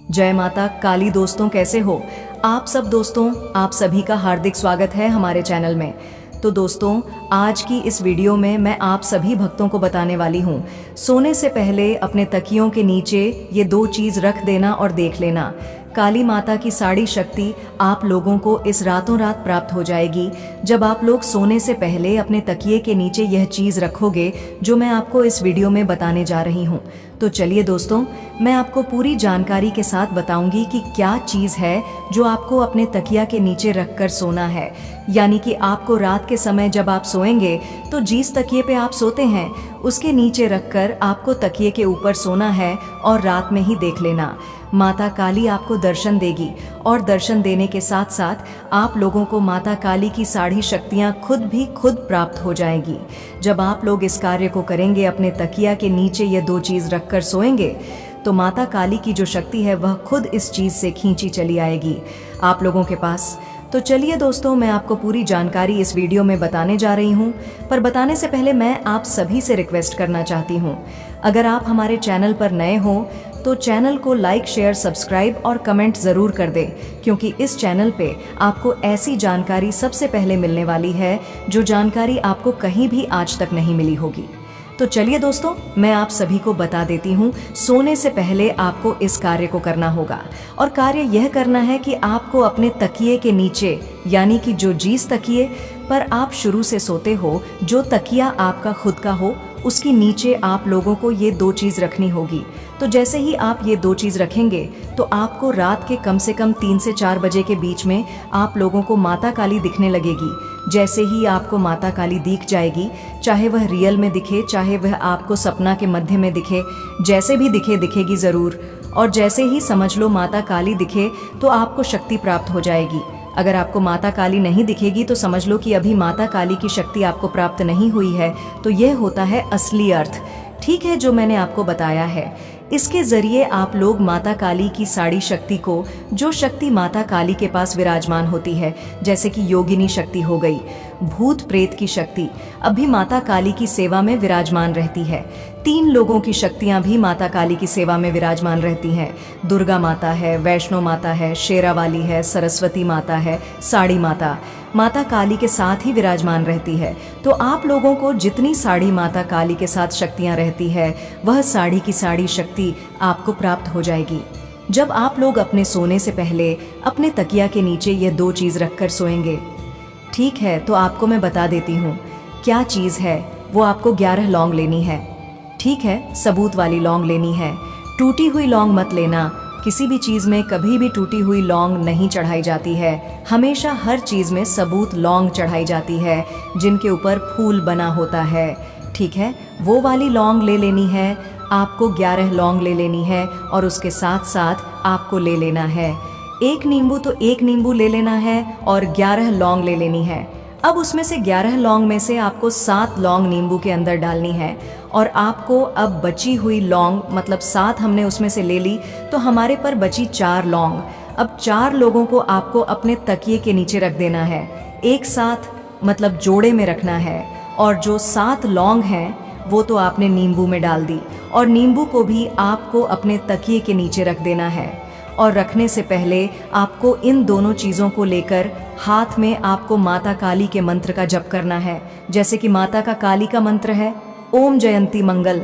जय माता काली। दोस्तों कैसे हो आप सब। दोस्तों आप सभी का हार्दिक स्वागत है हमारे चैनल में। तो दोस्तों आज की इस वीडियो में मैं आप सभी भक्तों को बताने वाली हूँ, सोने से पहले अपने तकियों के नीचे ये दो चीज़ रख देना और देख लेना। काली माता की सारी शक्ति आप लोगों को इस रातों रात प्राप्त हो जाएगी जब आप लोग सोने से पहले अपने तकिए के नीचे यह चीज़ रखोगे जो मैं आपको इस वीडियो में बताने जा रही हूँ। तो चलिए दोस्तों, मैं आपको पूरी जानकारी के साथ बताऊंगी कि क्या चीज़ है जो आपको अपने तकिया के नीचे रखकर सोना है। यानी कि आपको रात के समय जब आप सोएंगे तो जिस तकिए पे आप सोते हैं उसके नीचे रखकर आपको तकिए के ऊपर सोना है और रात में ही देख लेना। माता काली आपको दर्शन देगी और दर्शन देने के साथ साथ आप लोगों को माता काली की सारी शक्तियाँ खुद प्राप्त हो जाएंगी। जब आप लोग इस कार्य को करेंगे, अपने तकिया के नीचे ये दो चीज़ रखकर सोएंगे, तो माता काली की जो शक्ति है वह खुद इस चीज़ से खींची चली आएगी आप लोगों के पास। तो चलिए दोस्तों, मैं आपको पूरी जानकारी इस वीडियो में बताने जा रही हूँ। पर बताने से पहले मैं आप सभी से रिक्वेस्ट करना चाहती हूँ, अगर आप हमारे चैनल पर नए हो तो चैनल को लाइक, शेयर, सब्सक्राइब और कमेंट ज़रूर कर दें, क्योंकि इस चैनल पे आपको ऐसी जानकारी सबसे पहले मिलने वाली है जो जानकारी आपको कहीं भी आज तक नहीं मिली होगी। तो चलिए दोस्तों, मैं आप सभी को बता देती हूँ, सोने से पहले आपको इस कार्य को करना होगा। और कार्य यह करना है कि आपको अपने तकिए के नीचे, यानी कि जो जिस तकिए पर आप शुरू से सोते हो, जो तकिया आपका खुद का हो, उसके नीचे आप लोगों को ये दो चीज़ रखनी होगी। तो जैसे ही आप ये दो चीज़ रखेंगे तो आपको रात के कम से कम 3 से 4 बजे के बीच में आप लोगों को माता काली दिखने लगेगी। जैसे ही आपको माता काली दिख जाएगी, चाहे वह रियल में दिखे, चाहे वह आपको सपना के मध्य में दिखे, जैसे भी दिखे, दिखेगी ज़रूर। और जैसे ही समझ लो माता काली दिखे तो आपको शक्ति प्राप्त हो जाएगी। अगर आपको माता काली नहीं दिखेगी तो समझ लो कि अभी माता काली की शक्ति आपको प्राप्त नहीं हुई है। तो यह होता है असली अर्थ, ठीक है, जो मैंने आपको बताया है। इसके जरिए आप लोग माता काली की सारी शक्ति को, जो शक्ति माता काली के पास विराजमान होती है, जैसे कि योगिनी शक्ति हो गई, भूत प्रेत की शक्ति अब भी माता काली की सेवा में विराजमान रहती है। 3 लोगों की शक्तियां भी माता काली की सेवा में विराजमान रहती हैं। दुर्गा माता है, वैष्णो माता है, शेरावाली है, सरस्वती माता है, साड़ी माता माता काली के साथ ही विराजमान रहती है। तो आप लोगों को जितनी साड़ी माता काली के साथ शक्तियां रहती है, वह साड़ी की साड़ी शक्ति आपको प्राप्त हो जाएगी जब आप लोग अपने सोने से पहले अपने तकिया के नीचे यह दो चीज़ रखकर सोएंगे। ठीक है, तो आपको मैं बता देती हूँ क्या चीज़ है। वो आपको 11 लौंग लेनी है, ठीक है, सबूत वाली लौंग लेनी है। टूटी हुई लौंग मत लेना। किसी भी चीज़ में कभी भी टूटी हुई लौंग नहीं चढ़ाई जाती है। हमेशा हर चीज़ में सबूत लौंग चढ़ाई जाती है जिनके ऊपर फूल बना होता है, ठीक है। वो वाली लौंग ले लेनी है आपको, 11 लौंग ले लेनी है। और उसके साथ साथ आपको ले लेना है 1 नींबू, तो 1 नींबू ले लेना है और 11 लौंग ले लेनी है। अब उसमें से 11 लौंग में से आपको 7 लौंग नींबू के अंदर डालनी है। और आपको अब बची हुई लौंग, मतलब 7 हमने उसमें से ले ली, तो हमारे पर बची 4 लौंग। अब 4 लोगों को आपको अपने तकिए के नीचे रख देना है, एक साथ, मतलब जोड़े में रखना है। और जो 7 लौंग हैं वो तो आपने नींबू में डाल दी, और नींबू को भी आपको अपने तकिए के नीचे रख देना है। और रखने से पहले आपको इन दोनों चीज़ों को लेकर हाथ में आपको माता काली के मंत्र का जप करना है। जैसे कि माता का काली का मंत्र है ओम जयंती मंगल,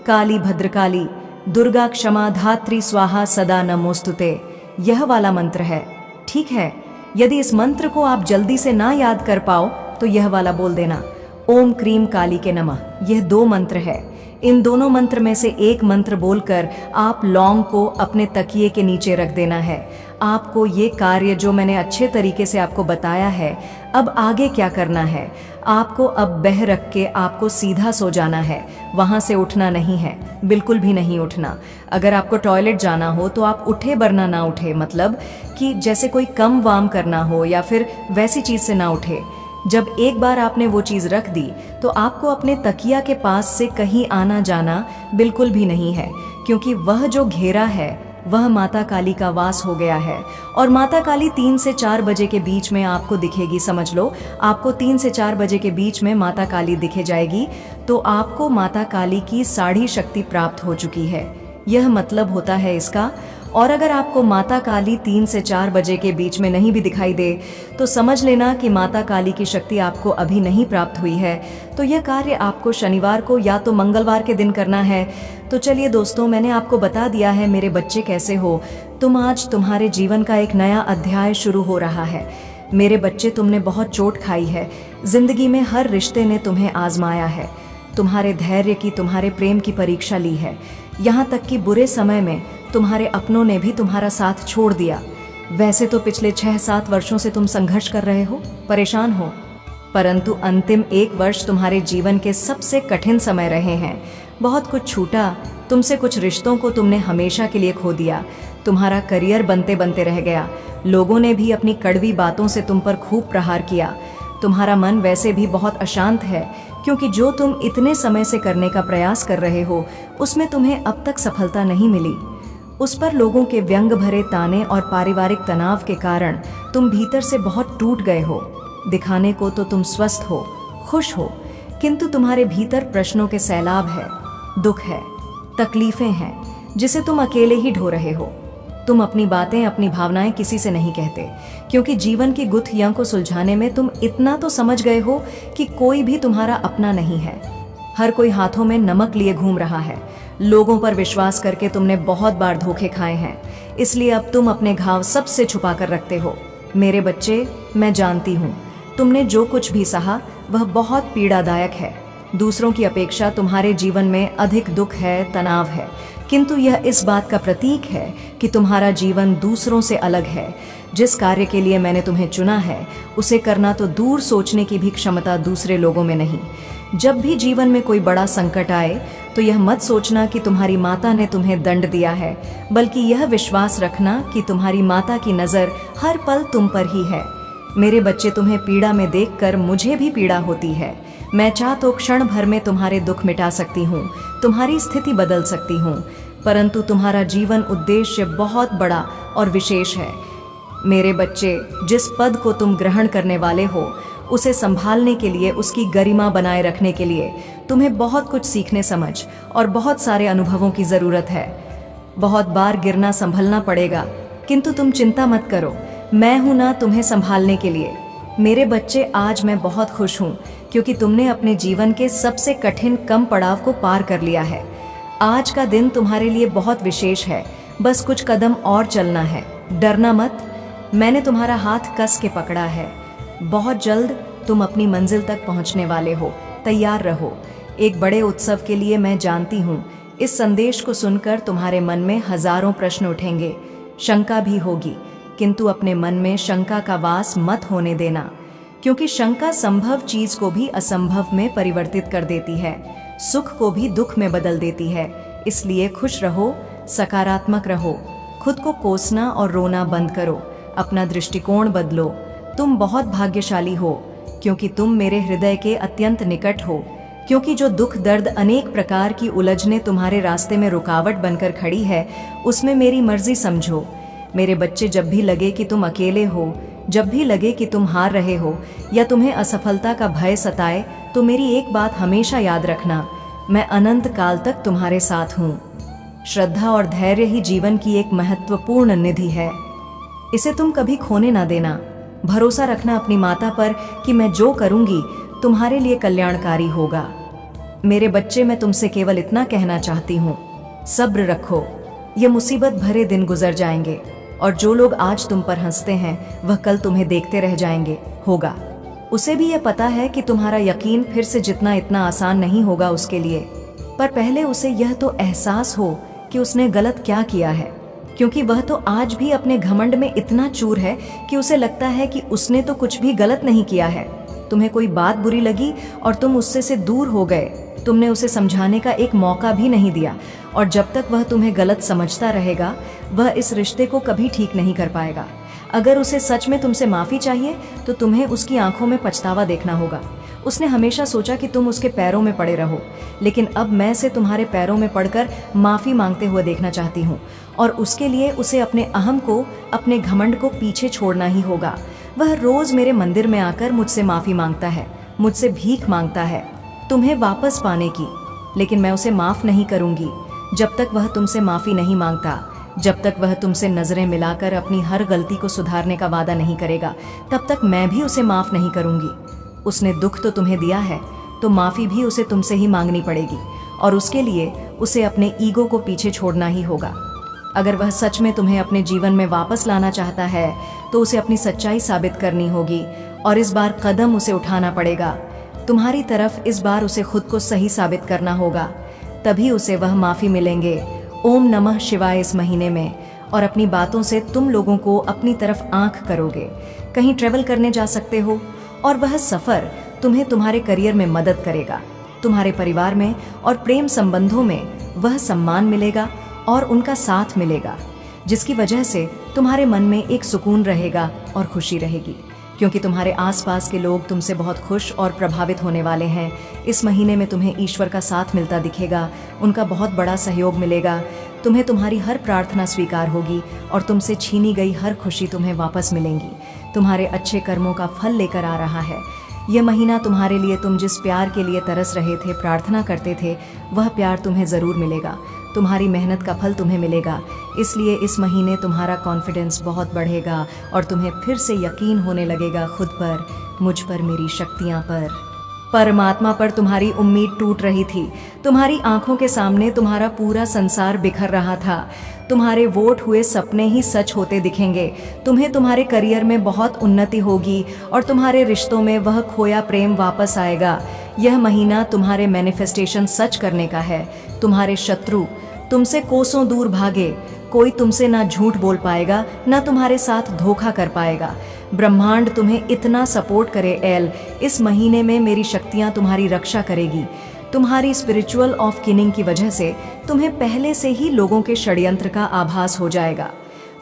काली भद्रकाली, दुर्गा क्षमा धात्री स्वाहा सदा नमोस्तुते, यह वाला मंत्र है, ठीक है। यदि इस मंत्र को आप जल्दी से ना याद कर पाओ तो यह वाला बोल देना, ओम क्रीम काली के नमः। यह 2 मंत्र है। इन दोनों मंत्र में से एक मंत्र बोलकर आप लौंग को अपने तकिए के नीचे रख देना है। आपको ये कार्य जो मैंने अच्छे तरीके से आपको बताया है, अब आगे क्या करना है, आपको अब बह रख के आपको सीधा सो जाना है। वहाँ से उठना नहीं है, बिल्कुल भी नहीं उठना। अगर आपको टॉयलेट जाना हो तो आप उठे वरना ना उठे, मतलब कि जैसे कोई कम वाम करना हो या फिर वैसी चीज़ से ना उठे। जब एक बार आपने वो चीज़ रख दी तो आपको अपने तकिया के पास से कहीं आना जाना बिल्कुल भी नहीं है, क्योंकि वह जो घेरा है वह माता काली का वास हो गया है। और माता काली 3 से 4 बजे के बीच में आपको दिखेगी। समझ लो आपको 3 से 4 बजे के बीच में माता काली दिखे जाएगी, तो आपको माता काली की सारी शक्ति प्राप्त हो चुकी है, यह मतलब होता है इसका। और अगर आपको माता काली 3 से 4 बजे के बीच में नहीं भी दिखाई दे तो समझ लेना कि माता काली की शक्ति आपको अभी नहीं प्राप्त हुई है। तो यह कार्य आपको शनिवार को या तो मंगलवार के दिन करना है। तो चलिए दोस्तों, मैंने आपको बता दिया है मेरे बच्चे कैसे हो तुम। आज तुम्हारे जीवन का एक नया अध्याय शुरू हो रहा है। मेरे बच्चे, तुमने बहुत चोट खाई है। जिंदगी में हर रिश्ते ने तुम्हें आजमाया है, तुम्हारे धैर्य की, तुम्हारे प्रेम की परीक्षा ली है। यहाँ तक कि बुरे समय में तुम्हारे अपनों ने भी तुम्हारा साथ छोड़ दिया। वैसे तो पिछले 6-7 वर्षों से तुम संघर्ष कर रहे हो, परेशान हो, परंतु अंतिम 1 वर्ष तुम्हारे जीवन के सबसे कठिन समय रहे हैं। बहुत कुछ छूटा तुमसे, कुछ रिश्तों को तुमने हमेशा के लिए खो दिया। तुम्हारा करियर बनते बनते रह गया। लोगों ने भी अपनी कड़वी बातों से तुम पर खूब प्रहार किया। तुम्हारा मन वैसे भी बहुत अशांत है, क्योंकि जो तुम इतने समय से करने का प्रयास कर रहे हो उसमें तुम्हें अब तक सफलता नहीं मिली। उस पर लोगों के व्यंग भरे ताने और पारिवारिक तनाव के कारण तुम भीतर से बहुत टूट गए हो। दिखाने को तो तुम स्वस्थ हो, खुश हो, किंतु तुम्हारे भीतर प्रश्नों के सैलाब है, दुख है, तकलीफें हैं जिसे तुम अकेले ही ढो रहे हो। तुम अपनी बातें, अपनी भावनाएं किसी से नहीं कहते, क्योंकि जीवन की गुत्थियां को सुलझाने में तुम इतना तो समझ गए हो कि कोई भी तुम्हारा अपना नहीं है। हर कोई हाथों में नमक लिए घूम रहा है। लोगों पर विश्वास करके तुमने बहुत बार धोखे खाए हैं, इसलिए अब तुम अपने घाव सबसे छुपा कर रखते हो। मेरे बच्चे, मैं जानती हूँ तुमने जो कुछ भी सहा वह बहुत पीड़ादायक है। दूसरों की अपेक्षा तुम्हारे जीवन में अधिक दुख है, तनाव है, किंतु यह इस बात का प्रतीक है कि तुम्हारा जीवन दूसरों से अलग है। जिस कार्य के लिए मैंने तुम्हें चुना है उसे करना तो दूर सोचने की भी क्षमता दूसरे लोगों में नहीं। जब भी जीवन में कोई बड़ा संकट आए तो यह मत सोचना कि तुम्हारी माता ने तुम्हें दंड दिया है, बल्कि यह विश्वास रखना कि तुम्हारी माता की नज़र हर पल तुम पर ही है। मेरे बच्चे, तुम्हें पीड़ा में देखकर मुझे भी पीड़ा होती है। मैं चाह तो क्षण भर में तुम्हारे दुख मिटा सकती हूँ, तुम्हारी स्थिति बदल सकती हूँ, परंतु तुम्हारा जीवन उद्देश्य बहुत बड़ा और विशेष है। मेरे बच्चे, जिस पद को तुम ग्रहण करने वाले हो उसे संभालने के लिए, उसकी गरिमा बनाए रखने के लिए तुम्हें बहुत कुछ सीखने, समझ और बहुत सारे अनुभवों की ज़रूरत है। बहुत बार गिरना संभलना पड़ेगा, किंतु तुम चिंता मत करो, मैं हूं ना तुम्हें संभालने के लिए। मेरे बच्चे, आज मैं बहुत खुश हूं क्योंकि तुमने अपने जीवन के सबसे कठिन कम पड़ाव को पार कर लिया है। आज का दिन तुम्हारे लिए बहुत विशेष है, बस कुछ कदम और चलना है। डरना मत, मैंने तुम्हारा हाथ कस के पकड़ा है। बहुत जल्द तुम अपनी मंजिल तक पहुंचने वाले हो, तैयार रहो। एक बड़े उत्सव के लिए मैं जानती हूँ इस संदेश को सुनकर तुम्हारे मन में हजारों प्रश्न उठेंगे, शंका भी होगी, किंतु अपने मन में शंका का वास मत होने देना, क्योंकि शंका संभव चीज को भी असंभव में परिवर्तित कर देती है, सुख को भी दुख में बदल देती है। इसलिए खुश रहो, सकारात्मक रहो, खुद को कोसना और रोना बंद करो, अपना दृष्टिकोण बदलो। तुम बहुत भाग्यशाली हो क्योंकि तुम मेरे हृदय के अत्यंत निकट हो, क्योंकि जो दुख, दर्द, अनेक प्रकार की उलझने तुम्हारे रास्ते में रुकावट बनकर खड़ी है उसमें मेरी मर्जी समझो। मेरे बच्चे, जब भी लगे कि तुम अकेले हो, जब भी लगे कि तुम हार रहे हो या तुम्हें असफलता का भय सताए, तो मेरी एक बात हमेशा याद रखना, मैं अनंत काल तक तुम्हारे साथ हूँ। श्रद्धा और धैर्य ही जीवन की एक महत्वपूर्ण निधि है, इसे तुम कभी खोने ना देना। भरोसा रखना अपनी माता पर कि मैं जो करूँगी तुम्हारे लिए कल्याणकारी होगा। मेरे बच्चे, मैं तुमसे केवल इतना कहना चाहती हूँ, सब्र रखो, ये मुसीबत भरे दिन गुजर जाएंगे और जो लोग आज तुम पर हंसते हैं वह कल तुम्हें देखते रह जाएंगे। होगा, उसे भी ये पता है कि तुम्हारा यकीन फिर से जितना इतना आसान नहीं होगा उसके लिए, पर पहले उसे यह तो एहसास हो कि उसने गलत क्या किया है, क्योंकि वह तो आज भी अपने घमंड में इतना चूर है कि उसे लगता है कि उसने तो कुछ भी गलत नहीं किया है। तुम्हें कोई बात बुरी लगी और तुम उससे से दूर हो गए, तुमने उसे समझाने का एक मौका भी नहीं दिया, और जब तक वह तुम्हें गलत समझता रहेगा वह इस रिश्ते को कभी ठीक नहीं कर पाएगा। अगर उसे सच में तुमसे माफ़ी चाहिए तो तुम्हें उसकी आंखों में पछतावा देखना होगा। उसने हमेशा सोचा कि तुम उसके पैरों में पड़े रहो, लेकिन अब मैं से तुम्हारे पैरों में पड़कर माफ़ी मांगते हुए देखना चाहती हूँ, और उसके लिए उसे अपने अहम को, अपने घमंड को पीछे छोड़ना ही होगा। वह रोज़ मेरे मंदिर में आकर मुझसे माफ़ी मांगता है, मुझसे भीख मांगता है तुम्हें वापस पाने की, लेकिन मैं उसे माफ़ नहीं करूँगी जब तक वह तुमसे माफ़ी नहीं मांगता। जब तक वह तुमसे नजरें मिलाकर अपनी हर गलती को सुधारने का वादा नहीं करेगा, तब तक मैं भी उसे माफ नहीं करूंगी। उसने दुख तो तुम्हें दिया है, तो माफी भी उसे तुमसे ही मांगनी पड़ेगी, और उसके लिए उसे अपने ईगो को पीछे छोड़ना ही होगा। अगर वह सच में तुम्हें अपने जीवन में वापस लाना चाहता है, तो उसे अपनी सच्चाई साबित करनी होगी, और इस बार कदम उसे उठाना पड़ेगा। तुम्हारी तरफ इस बार उसे खुद को सही साबित करना होगा, तभी उसे वह माफी मिलेंगे। ओम नमः शिवाय इस महीने में, और अपनी बातों से तुम लोगों को अपनी तरफ आंख करोगे। कहीं ट्रेवल करने जा सकते हो, और वह सफर तुम्हें तुम्हारे करियर में मदद करेगा। तुम्हारे परिवार में और प्रेम संबंधों में वह सम्मान मिलेगा और उनका साथ मिलेगा, जिसकी वजह से तुम्हारे मन में एक सुकून रहेगा और खुशी रहेगी, क्योंकि तुम्हारे आसपास के लोग तुमसे बहुत खुश और प्रभावित होने वाले हैं। इस महीने में तुम्हें ईश्वर का साथ मिलता दिखेगा, उनका बहुत बड़ा सहयोग मिलेगा। तुम्हें तुम्हारी हर प्रार्थना स्वीकार होगी और तुमसे छीनी गई हर खुशी तुम्हें वापस मिलेंगी। तुम्हारे अच्छे कर्मों का फल लेकर आ रहा है। यह महीना तुम्हारे लिए, तुम जिस प्यार के लिए तरस रहे थे, प्रार्थना करते थे, वह प्यार तुम्हें ज़रूर मिलेगा। तुम्हारी मेहनत का फल तुम्हें मिलेगा। इसलिए इस महीने तुम्हारा कॉन्फिडेंस बहुत बढ़ेगा और तुम्हें फिर से यकीन होने लगेगा खुद पर, मुझ पर, मेरी शक्तियाँ पर। परमात्मा पर तुम्हारी उम्मीद टूट रही थी। तुम्हारी आंखों के सामने तुम्हारा पूरा संसार बिखर रहा था। तुम्हारे वोट हुए सपने ही सच होते दिखेंगे। तुम्हें तुम्हारे करियर में बहुत उन्नति होगी और तुम्हारे रिश्तों में वह खोया प्रेम वापस आएगा। यह महीना तुम्हारे मैनिफेस्टेशन सच करने का है। तुम्हारे शत्रु तुमसे कोसों दूर भागे। कोई तुमसे ना झूठ बोल पाएगा, ना तुम्हारे साथ धोखा कर पाएगा। ब्रह्मांड तुम्हें इतना सपोर्ट करे एल। इस महीने में मेरी शक्तियाँ तुम्हारी रक्षा करेगी। तुम्हारी स्पिरिचुअल ऑफ किनिंग की वजह से तुम्हें पहले से ही लोगों के षड्यंत्र का आभास हो जाएगा।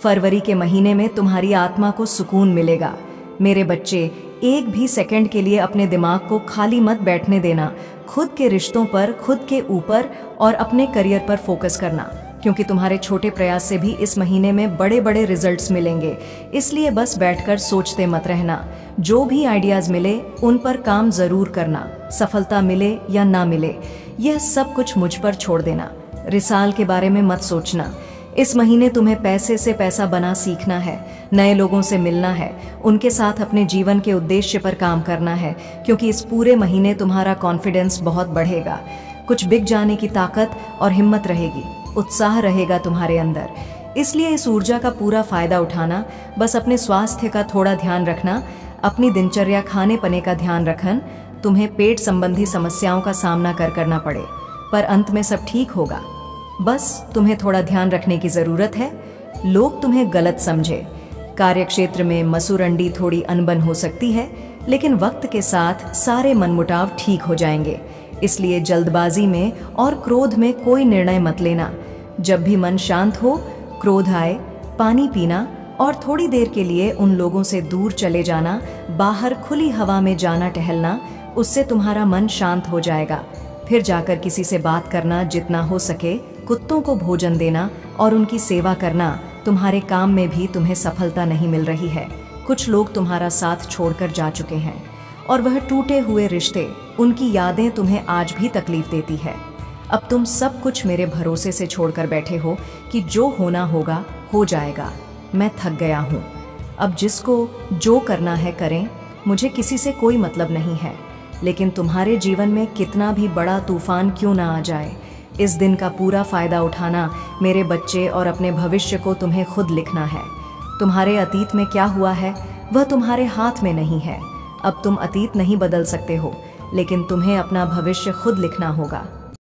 फरवरी के महीने में तुम्हारी आत्मा को सुकून मिलेगा। मेरे बच्चे, एक भी सेकंड के लिए अपने दिमाग को खाली मत बैठने देना। खुद के रिश्तों पर, खुद के ऊपर और अपने करियर पर फोकस करना, क्योंकि तुम्हारे छोटे प्रयास से भी इस महीने में बड़े बड़े रिजल्ट्स मिलेंगे। इसलिए बस बैठकर सोचते मत रहना। जो भी आइडियाज़ मिले उन पर काम ज़रूर करना। सफलता मिले या ना मिले, यह सब कुछ मुझ पर छोड़ देना। रिसाल के बारे में मत सोचना। इस महीने तुम्हें पैसे से पैसा बना सीखना है, नए लोगों से मिलना है, उनके साथ अपने जीवन के उद्देश्य पर काम करना है, क्योंकि इस पूरे महीने तुम्हारा कॉन्फिडेंस बहुत बढ़ेगा। कुछ बिक जाने की ताकत और हिम्मत रहेगी, उत्साह रहेगा तुम्हारे अंदर। इसलिए इस ऊर्जा का पूरा फायदा उठाना। बस अपने स्वास्थ्य का थोड़ा ध्यान रखना, अपनी दिनचर्या, खाने पने का ध्यान रखन। तुम्हें पेट संबंधी समस्याओं का सामना करना पड़े, पर अंत में सब ठीक होगा। बस तुम्हें थोड़ा ध्यान रखने की ज़रूरत है। लोग तुम्हें गलत समझे। कार्यक्षेत्र में मसूरंडी, थोड़ी अनबन हो सकती है, लेकिन वक्त के साथ सारे मनमुटाव ठीक हो जाएंगे। इसलिए जल्दबाजी में और क्रोध में कोई निर्णय मत लेना। जब भी मन शांत हो, क्रोध आए, पानी पीना और थोड़ी देर के लिए उन लोगों से दूर चले जाना, बाहर खुली हवा में जाना, टहलना, उससे तुम्हारा मन शांत हो जाएगा। फिर जाकर किसी से बात करना, जितना हो सके कुत्तों को भोजन देना और उनकी सेवा करना। तुम्हारे काम में भी तुम्हें सफलता नहीं मिल रही है। कुछ लोग तुम्हारा साथ छोड़कर जा चुके हैं और वह टूटे हुए रिश्ते, उनकी यादें तुम्हें आज भी तकलीफ देती है। अब तुम सब कुछ मेरे भरोसे से छोड़कर बैठे हो कि जो होना होगा हो जाएगा। मैं थक गया हूँ। अब जिसको जो करना है करें, मुझे किसी से कोई मतलब नहीं है। लेकिन तुम्हारे जीवन में कितना भी बड़ा तूफान क्यों ना आ जाए, इस दिन का पूरा फायदा उठाना मेरे बच्चे, और अपने भविष्य को तुम्हें खुद लिखना है। तुम्हारे अतीत में क्या हुआ है वह तुम्हारे हाथ में नहीं है। अब तुम अतीत नहीं बदल सकते हो, लेकिन तुम्हें अपना भविष्य खुद लिखना होगा।